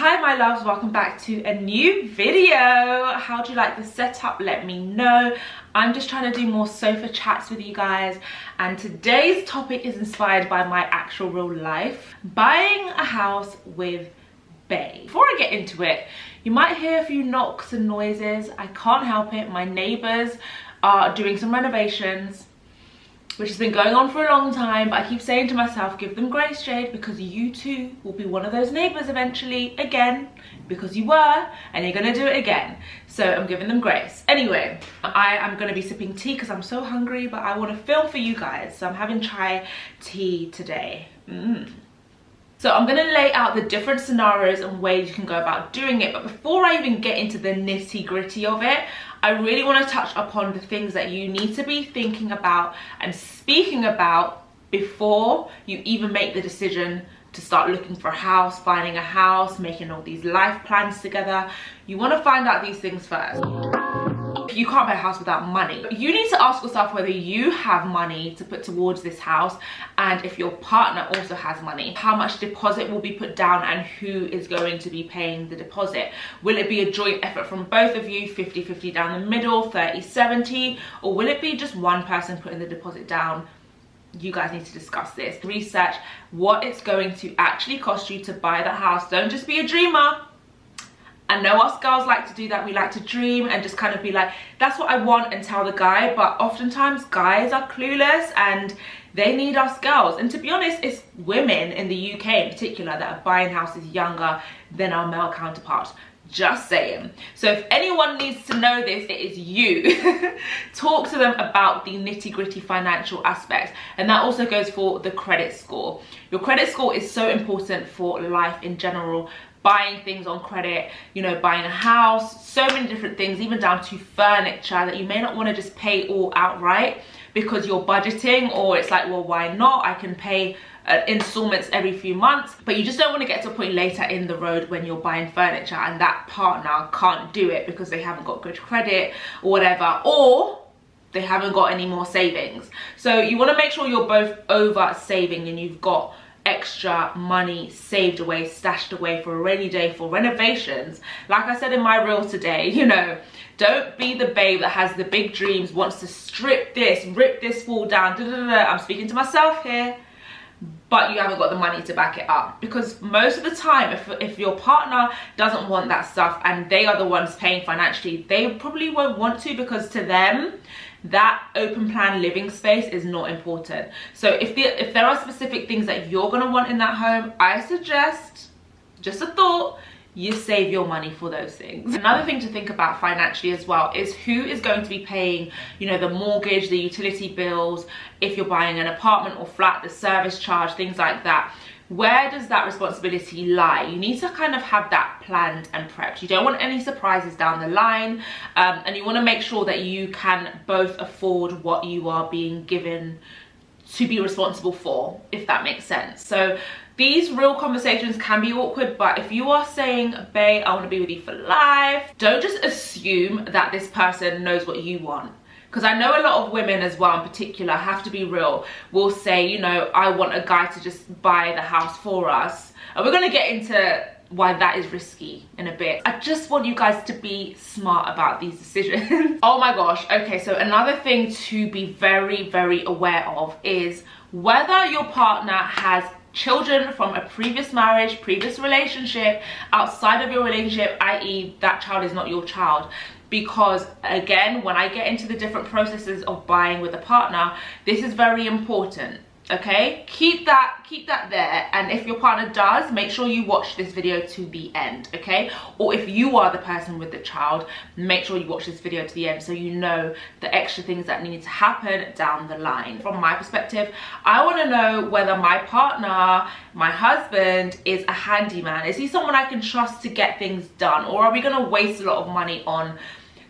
Hi my loves, welcome back to a new video. How do you like the setup? Let me know. I'm just trying to do more sofa chats with you guys, and today's topic is inspired by my actual real life. Buying a house with bae. Before I get into it, you might hear a few knocks and noises. I can't help it. My neighbours are doing some renovations, which has been going on for a long time, but I keep saying to myself, give them grace, Jade, because you too will be one of those neighbours eventually, again, because you were, and you're gonna do it again. So I'm giving them grace. Anyway, I am gonna be sipping tea because I'm so hungry, but I want to film for you guys, so I'm having chai tea today. So I'm going to lay out the different scenarios and ways you can go about doing it. But before I even get into the nitty gritty of it, I really want to touch upon the things that you need to be thinking about and speaking about before you even make the decision to start looking for a house, finding a house, making all these life plans together. You want to find out these things first. You can't buy a house without money. You need to ask yourself whether you have money to put towards this house, and if your partner also has money, how much deposit will be put down and who is going to be paying the deposit. Will it be a joint effort from both of you, 50-50 down the middle, 30-70, or will it be just one person putting the deposit down? You guys need to discuss this. Research what it's going to actually cost you to buy the house. Don't just be a dreamer. I know us girls like to do that. We like to dream and just kind of be like, that's what I want, and tell the guy. But oftentimes guys are clueless and they need us girls. And to be honest, it's women in the UK in particular that are buying houses younger than our male counterparts. Just saying. So if anyone needs to know this, it is you. Talk to them about the nitty-gritty financial aspects, and that also goes for the credit score. Your credit score is so important for life in general. Buying things on credit, you know, buying a house, so many different things, even down to furniture that you may not want to just pay all outright because you're budgeting, or it's like, well, why not? I can pay installments every few months. But you just don't want to get to a point later in the road when you're buying furniture and that partner can't do it because they haven't got good credit or whatever, or they haven't got any more savings. So you want to make sure you're both over saving and you've got extra money saved away, stashed away for a rainy day, for renovations. Like I said in my reel today, you know, don't be the babe that has the big dreams, wants to strip this, rip this wall down, I'm speaking to myself here, but you haven't got the money to back it up. Because most of the time, if your partner doesn't want that stuff and they are the ones paying financially, they probably won't want to, because to them that open plan living space is not important. So if there are specific things that you're going to want in that home, I suggest, just a thought, you save your money for those things. Another thing to think about financially as well is who is going to be paying, you know, the mortgage, the utility bills, if you're buying an apartment or flat, the service charge, things like that. Where does that responsibility lie? You need to kind of have that planned and prepped. You don't want any surprises down the line, and you want to make sure that you can both afford what you are being given to be responsible for, if that makes sense. So these real conversations can be awkward, but if you are saying, babe, I want to be with you for life, don't just assume that this person knows what you want. Because I know a lot of women as well in particular, have to be real, will say, you know, I want a guy to just buy the house for us. And we're going to get into why that is risky in a bit. I just want you guys to be smart about these decisions. Oh my gosh. Okay, so another thing to be very, very aware of is whether your partner has children from a previous marriage, previous relationship, outside of your relationship, i.e. that child is not your child. Because again, when I get into the different processes of buying with a partner, this is very important. Okay, keep that there, and if your partner does, make sure you watch this video to the end. Okay, or if you are the person with the child, make sure you watch this video to the end so you know the extra things that need to happen down the line. From my perspective, I want to know whether my partner, my husband, is a handyman. Is he someone I can trust to get things done, or are we going to waste a lot of money on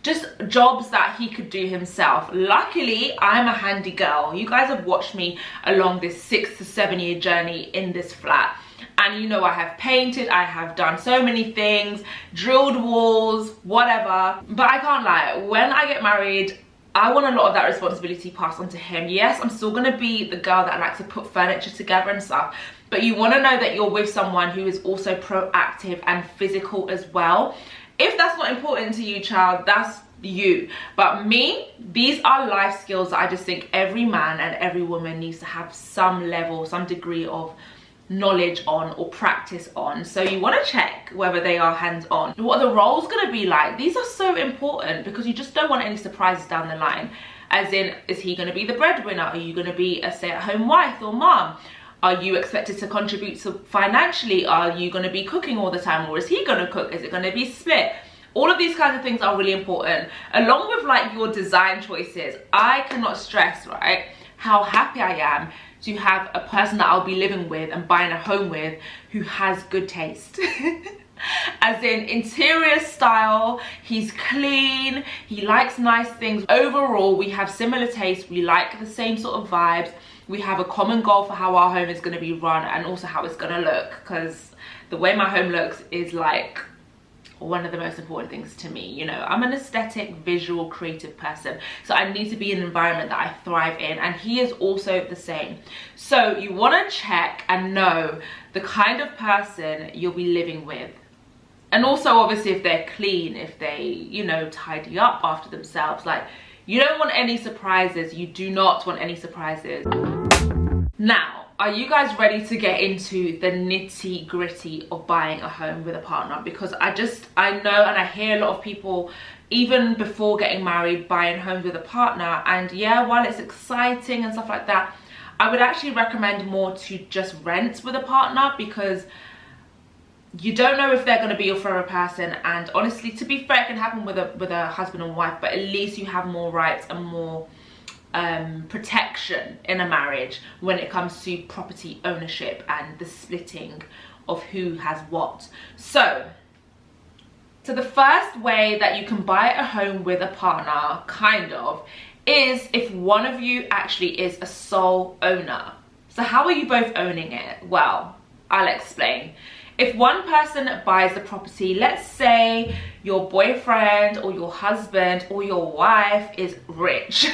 just jobs that he could do himself? Luckily, I'm a handy girl. You guys have watched me along this 6 to 7 year journey in this flat, and you know I have painted, I have done so many things, drilled walls, whatever. But I can't lie, when I get married, I want a lot of that responsibility passed on to him. Yes, I'm still going to be the girl that likes to put furniture together and stuff, but you want to know that you're with someone who is also proactive and physical as well. If that's not important to you, child, that's you. But me, these are life skills that I just think every man and every woman needs to have some level, some degree of knowledge on or practice on. So you want to check whether they are hands-on. What are the roles going to be like? These are so important because you just don't want any surprises down the line. As in, is he going to be the breadwinner? Are you going to be a stay-at-home wife or mom? Are you expected to contribute to financially? Are you going to be cooking all the time, or is he going to cook? Is it going to be split? All of these kinds of things are really important, along with like your design choices. I cannot stress, right, how happy I am to have a person that I'll be living with and buying a home with who has good taste. As in interior style, he's clean, he likes nice things. Overall, we have similar tastes, we like the same sort of vibes. We have a common goal for how our home is going to be run and also how it's going to look, because the way my home looks is like one of the most important things to me. You know, I'm an aesthetic, visual, creative person, so I need to be in an environment that I thrive in, and he is also the same. So you want to check and know the kind of person you'll be living with. And also, obviously, if they're clean, if they, you know, tidy up after themselves. Like, you don't want any surprises. You do not want any surprises. Now, are you guys ready to get into the nitty gritty of buying a home with a partner? Because I know and I hear a lot of people, even before getting married, buying homes with a partner. And yeah, while it's exciting and stuff like that, I would actually recommend more to just rent with a partner, because you don't know if they're going to be your forever person. And honestly, to be fair, it can happen with a husband and wife, but at least you have more rights and more protection in a marriage when it comes to property ownership and the splitting of who has what. So the first way that you can buy a home with a partner, kind of, is if one of you actually is a sole owner. So how are you both owning it? Well, I'll explain. If one person buys the property, let's say your boyfriend or your husband or your wife is rich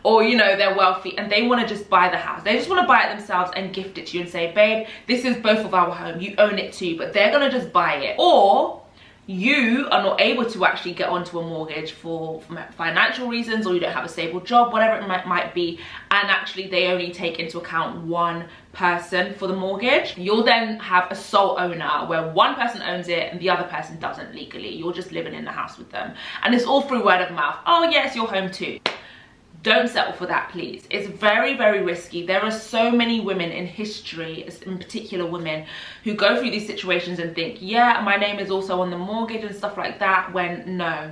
or, you know, they're wealthy and they want to just buy the house. They just want to buy it themselves and gift it to you and say, babe, this is both of our home. You own it too, but they're going to just buy it. Or you are not able to actually get onto a mortgage for financial reasons, or you don't have a stable job, whatever it might be, and actually they only take into account one person for the mortgage. You'll then have a sole owner where one person owns it and the other person doesn't legally. You're just living in the house with them, and it's all through word of mouth. Oh yes, your home too. Don't settle for that, please. It's very, very risky. There are so many women in history, in particular women, who go through these situations and think, yeah, my name is also on the mortgage and stuff like that, when no,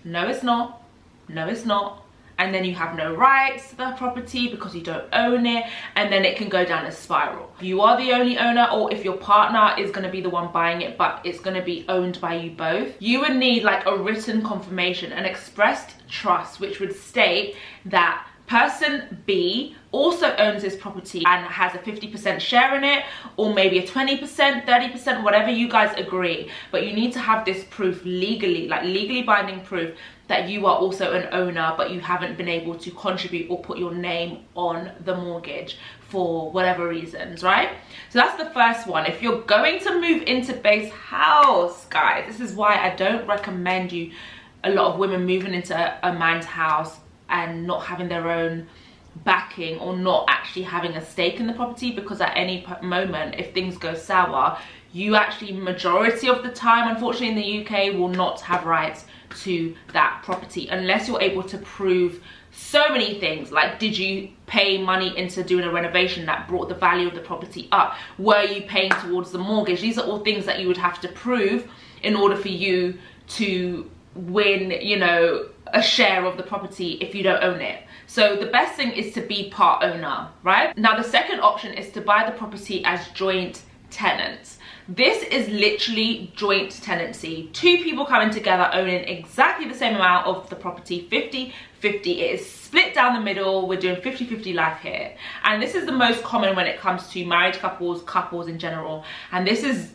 it's not. No, it's not. And then you have no rights to the property because you don't own it, and then it can go down a spiral. If you are the only owner, or if your partner is going to be the one buying it but it's going to be owned by you both, you would need like a written confirmation, an expressed trust, which would state that person B also owns this property and has a 50% share in it, or maybe a 20%, 30%, whatever you guys agree. But you need to have this proof legally, like legally binding proof that you are also an owner, but you haven't been able to contribute or put your name on the mortgage for whatever reasons, right? So that's the first one. If you're going to move into base house, guys, this is why I don't recommend you, a lot of women moving into a man's house and not having their own backing, or not actually having a stake in the property, because at any moment, if things go sour, you actually, majority of the time, unfortunately in the UK, will not have rights to that property unless you're able to prove so many things, like, did you pay money into doing a renovation that brought the value of the property up? Were you paying towards the mortgage? These are all things that you would have to prove in order for you to win, you know, a share of the property if you don't own it. So the best thing is to be part owner, right? Now the second option is to buy the property as joint tenants. This is literally joint tenancy. Two people coming together owning exactly the same amount of the property, 50-50. It is split down the middle. We're doing 50-50 life here. And this is the most common when it comes to married couples in general. And this is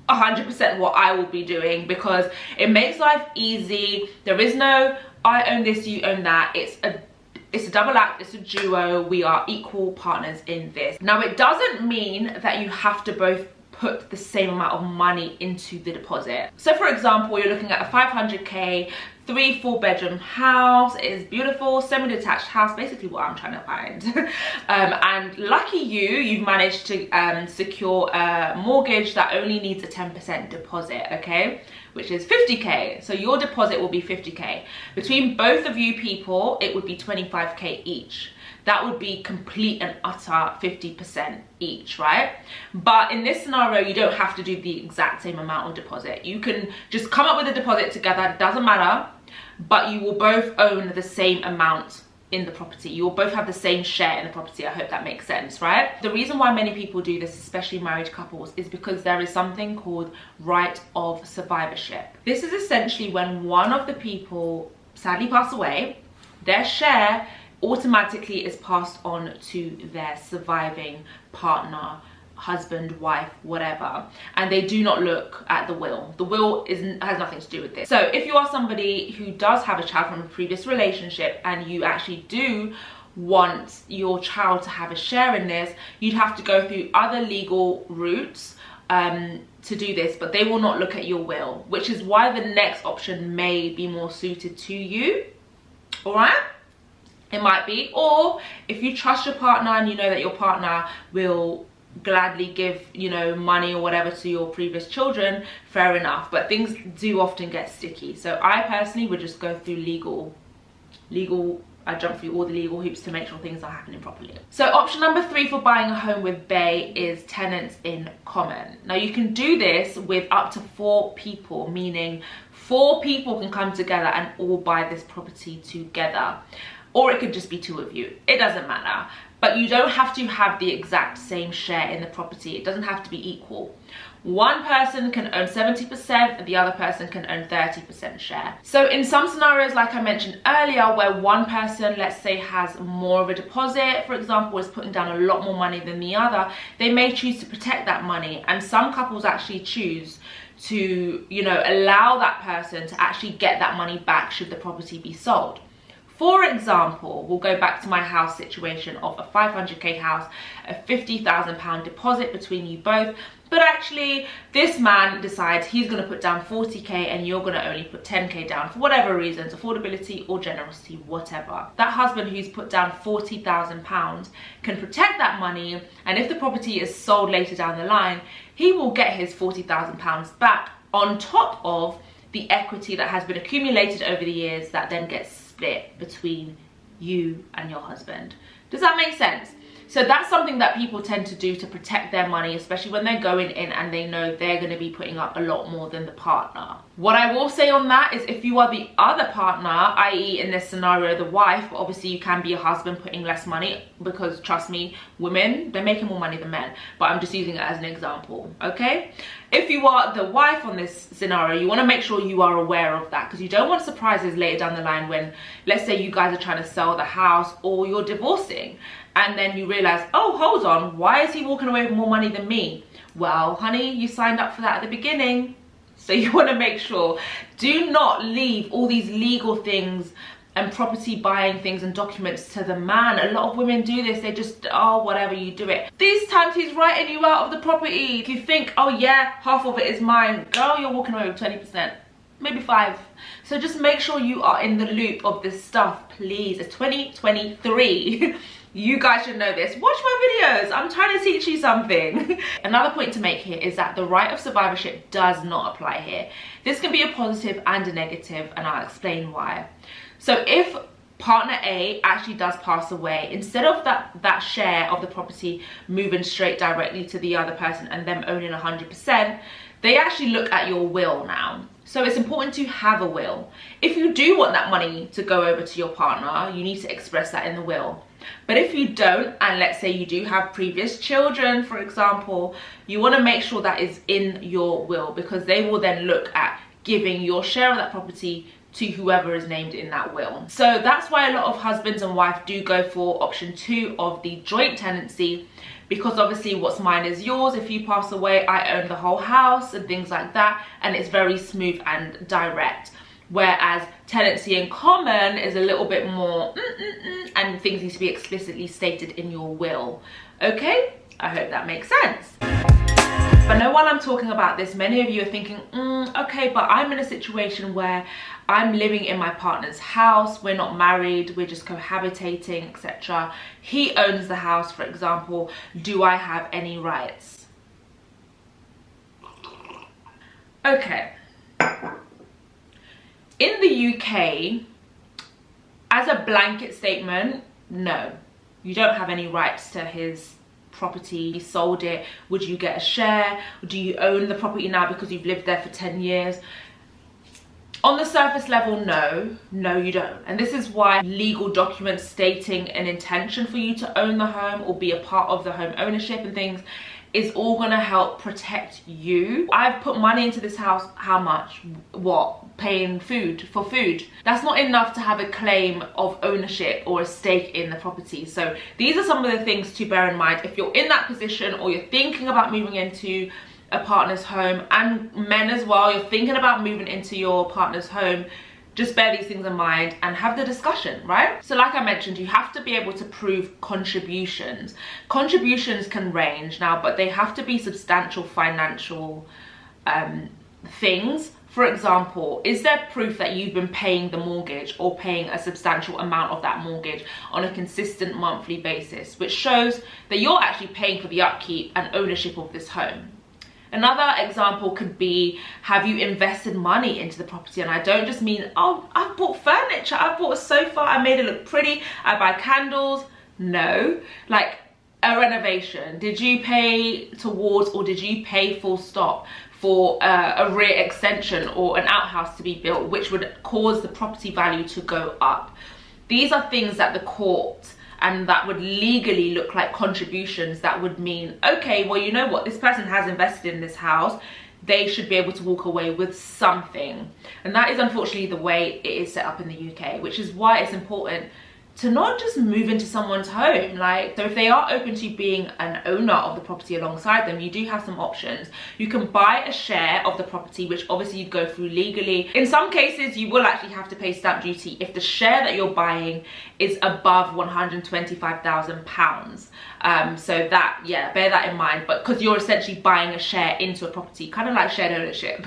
100% what I will be doing, because it makes life easy. There is no I own this, you own that. It's a double act, it's a duo. We are equal partners in this. Now, it doesn't mean that you have to both put the same amount of money into the deposit. So for example, you're looking at a 500k 3-4 bedroom house. It is beautiful, semi-detached house, basically what I'm trying to find. And lucky you've managed to secure a mortgage that only needs a 10% deposit, okay, which is 50k. So your deposit will be 50k. Between both of you people, it would be 25k each. That would be complete and utter 50% each, right? But in this scenario, you don't have to do the exact same amount of deposit. You can just come up with a deposit together, it doesn't matter, but you will both own the same amount in the property. You will both have the same share in the property. I hope that makes sense, right? The reason why many people do this, especially married couples, is because there is something called right of survivorship. This is essentially when one of the people sadly pass away, their share automatically is passed on to their surviving partner, husband, wife, whatever, and they do not look at the will. The will has nothing to do with this. So if you are somebody who does have a child from a previous relationship and you actually do want your child to have a share in this, you'd have to go through other legal routes to do this, but they will not look at your will, which is why the next option may be more suited to you. All right, it might be. Or if you trust your partner and you know that your partner will gladly give, you know, money or whatever to your previous children, fair enough, but things do often get sticky. So I personally would just go through legal I jump through all the legal hoops to make sure things are happening properly. So option number 3 for buying a home with Bay is tenants in common. Now you can do this with up to 4 people, meaning 4 people can come together and all buy this property together. Or it could just be 2 of you, it doesn't matter. But you don't have to have the exact same share in the property. It doesn't have to be equal. One person can own 70% and the other person can own 30% share. So in some scenarios, like I mentioned earlier, where one person, let's say, has more of a deposit, for example, is putting down a lot more money than the other, they may choose to protect that money. And some couples actually choose to, you know, allow that person to actually get that money back should the property be sold. For example, we'll go back to my house situation of a 500k house, a £50,000 deposit between you both, but actually this man decides he's going to put down 40k and you're going to only put 10k down for whatever reasons, affordability or generosity, whatever. That husband who's put down £40,000 can protect that money, and if the property is sold later down the line, he will get his £40,000 back on top of the equity that has been accumulated over the years that then gets split between you and your husband. Does that make sense? So that's something that people tend to do to protect their money, especially when they're going in and they know they're going to be putting up a lot more than the partner. What I will say on that is if you are the other partner, i.e. in this scenario the wife, but obviously you can be a husband putting less money, because trust me, women, they're making more money than men, but I'm just using it as an example, okay? If you are the wife on this scenario, you want to make sure you are aware of that, because you don't want surprises later down the line when, let's say, you guys are trying to sell the house or you're divorcing, and then you realize, oh, hold on, why is he walking away with more money than me? Well, honey, you signed up for that at the beginning. So you want to make sure, do not leave all these legal things and property buying things and documents to the man. A lot of women do this. They just, oh, whatever, you do it. This time he's writing you out of the property. If you think, oh yeah, half of it is mine, girl, you're walking away with 20%. Maybe 5. So just make sure you are in the loop of this stuff, please. It's 2023. You guys should know this. Watch my videos. I'm trying to teach you something. Another point to make here is that the right of survivorship does not apply here. This can be a positive and a negative, and I'll explain why. So if partner A actually does pass away, instead of that share of the property moving straight directly to the other person and them owning 100%, they actually look at your will now. So it's important to have a will. If you do want that money to go over to your partner, you need to express that in the will. But if you don't, and let's say you do have previous children, for example, you want to make sure that is in your will, because they will then look at giving your share of that property to whoever is named in that will. So that's why a lot of husbands and wives do go for option 2 of the joint tenancy, because obviously what's mine is yours. If you pass away, I own the whole house and things like that, and it's very smooth and direct. whereas tenancy in common is a little bit more and things need to be explicitly stated in your will. Okay, I hope that makes sense. I know while I'm talking about this, many of you are thinking, okay, but I'm in a situation where I'm living in my partner's house, we're not married, we're just cohabitating, etc. He owns the house, for example. Do I have any rights? Okay. In the UK, as a blanket statement, no, you don't have any rights to his property. He sold it. Would you get a share? Do you own the property now because you've lived there for 10 years? On the surface level, no, you don't. And this is why legal documents stating an intention for you to own the home or be a part of the home ownership and things is all going to help protect you. I've put money into this house. How much? What? Paying for food. That's not enough to have a claim of ownership or a stake in the property. So these are some of the things to bear in mind if you're in that position or you're thinking about moving into a partner's home, and men as well, you're thinking about moving into your partner's home. Just bear these things in mind and have the discussion, right? So like I mentioned, you have to be able to prove contributions. Contributions can range now, but they have to be substantial financial things. For example, is there proof that you've been paying the mortgage or paying a substantial amount of that mortgage on a consistent monthly basis, which shows that you're actually paying for the upkeep and ownership of this home? Another example could be, have you invested money into the property? And I don't just mean, oh, I've bought furniture, I bought a sofa, I made it look pretty, I buy candles. No, like a renovation. Did you pay towards, or did you pay full stop for a rear extension or an outhouse to be built, which would cause the property value to go up? These are things that the court, and that would legally look like contributions that would mean, okay, well, you know what, this person has invested in this house, they should be able to walk away with something. And that is unfortunately the way it is set up in the UK, which is why it's important to not just move into someone's home. Like, so if they are open to being an owner of the property alongside them, you do have some options. You can buy a share of the property, which obviously you go through legally. In some cases, you will actually have to pay stamp duty if the share that you're buying is above £125,000. So that, yeah, bear that in mind. But because you're essentially buying a share into a property, kind of like shared ownership,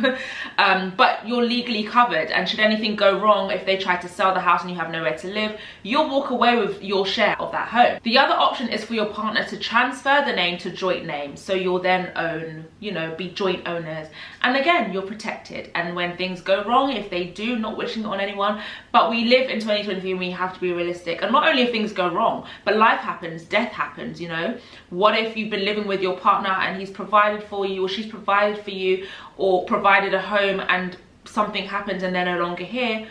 but you're legally covered. And should anything go wrong, if they try to sell the house and you have nowhere to live, you'll walk away with your share of that home. The other option is for your partner to transfer the name to joint name, so you'll then own, you know, be joint owners, and again, you're protected. And when things go wrong, if they do, not wishing it on anyone, but we live in 2023 and we have to be realistic. And not only if things go wrong, but life happens, death happens, you know. What if you've been living with your partner and he's provided for you, or she's provided for you, or provided a home, and something happens and they're no longer here?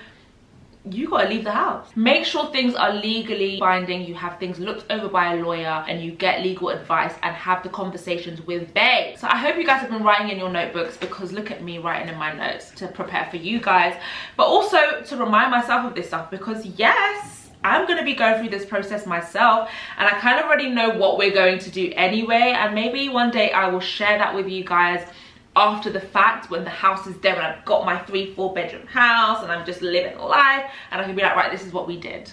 You gotta leave the house. Make sure things are legally binding, you have things looked over by a lawyer, and you get legal advice and have the conversations with bae. So I hope you guys have been writing in your notebooks, because look at me writing in my notes to prepare for you guys, but also to remind myself of this stuff, because yes, I'm gonna be going through this process myself, and I kind of already know what we're going to do anyway, and maybe one day I will share that with you guys after the fact, when the house is there and I've got my 3-4 bedroom house and I'm just living life, and I can be like, right, this is what we did.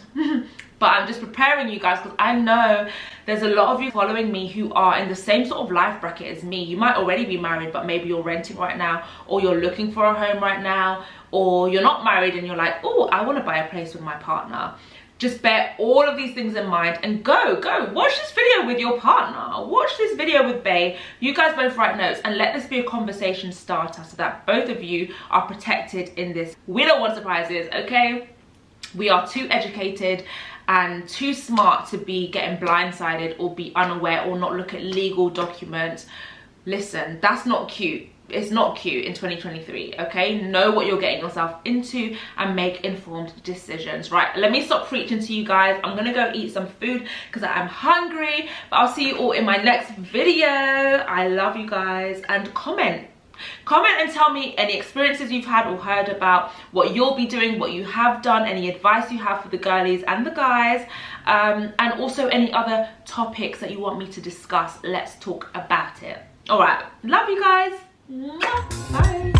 But I'm just preparing you guys, because I know there's a lot of you following me who are in the same sort of life bracket as me. You might already be married, but maybe you're renting right now, or you're looking for a home right now, or you're not married and you're like, oh, I want to buy a place with my partner. Just bear all of these things in mind and go watch this video with your partner, watch this video with bae. You guys both write notes and let this be a conversation starter, so that both of you are protected in this. We don't want surprises, okay? We are too educated and too smart to be getting blindsided or be unaware or not look at legal documents. Listen, that's not cute. It's not cute in 2023, okay? Know what you're getting yourself into and make informed decisions. Right, let me stop preaching to you guys. I'm gonna go eat some food because I'm hungry, but I'll see you all in my next video. I love you guys, and comment and tell me any experiences you've had or heard about, what you'll be doing, what you have done, any advice you have for the girlies and the guys, and also any other topics that you want me to discuss. Let's talk about it. All right, love you guys. Bye.